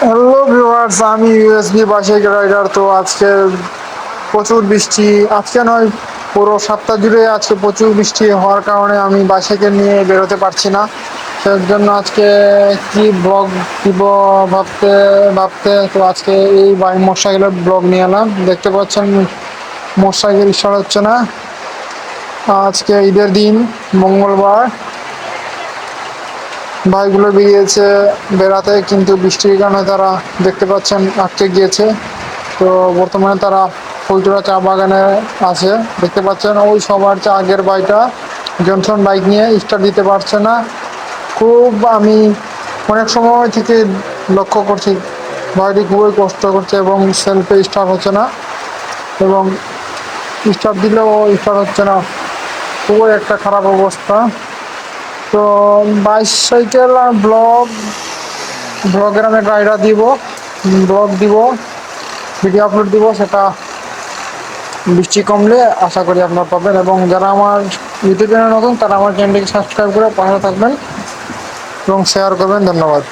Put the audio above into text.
Hello viewers, আমি USB bike rider. তো আজকে প্রচুর বৃষ্টি, আজকে নয় পুরো সপ্তাহ জুড়ে আজকে প্রচুর বৃষ্টি হওয়ার কারণে আমি বাইসাইকেল নিয়ে বেরোতে পারছি না। সেই জন্য আজকে কি ব্লগ দিব ভাবতে ভাবতে তো আজকে এই মোটরসাইকেলের ব্লগ নিয়ে এলাম। দেখতে পাচ্ছেন মোটরসাইকেল স্টার্ট হচ্ছে না। আজকে ঈদের দিন, মঙ্গলবার। ভাইগুলো বেরিয়েছে বেড়াতে, কিন্তু বৃষ্টির কারণে তারা দেখতে পাচ্ছেন আটকে গিয়েছে। তো বর্তমানে তারা ফুলচুরা চা বাগানে আছে। দেখতে পাচ্ছেন ওই সবার চা আগের ভাইটা জনসন বাইক নিয়ে স্টার্ট দিতে পারছে না। খুব আমি অনেক সময় থেকে লক্ষ্য করছি ভাইটি খুবই কষ্ট করছে এবং সেলফে স্টার্ট হচ্ছে না, এবং স্টার্ট দিলেও স্টার্ট হচ্ছে না। খুবই একটা খারাপ অবস্থা। তো বাইসাইকেল আর ব্লগের আমি একটা আইডিয়া দিব, ব্লগ দিব, ভিডিও আপলোড দিব। সেটা বৃষ্টি কমলে আশা করি আপনারা পাবেন, এবং যারা আমার ইউটিউব চ্যানেল নতুন তারা আমার চ্যানেলটিকে সাবস্ক্রাইব করে পাশে থাকবেন এবং শেয়ার করবেন। ধন্যবাদ।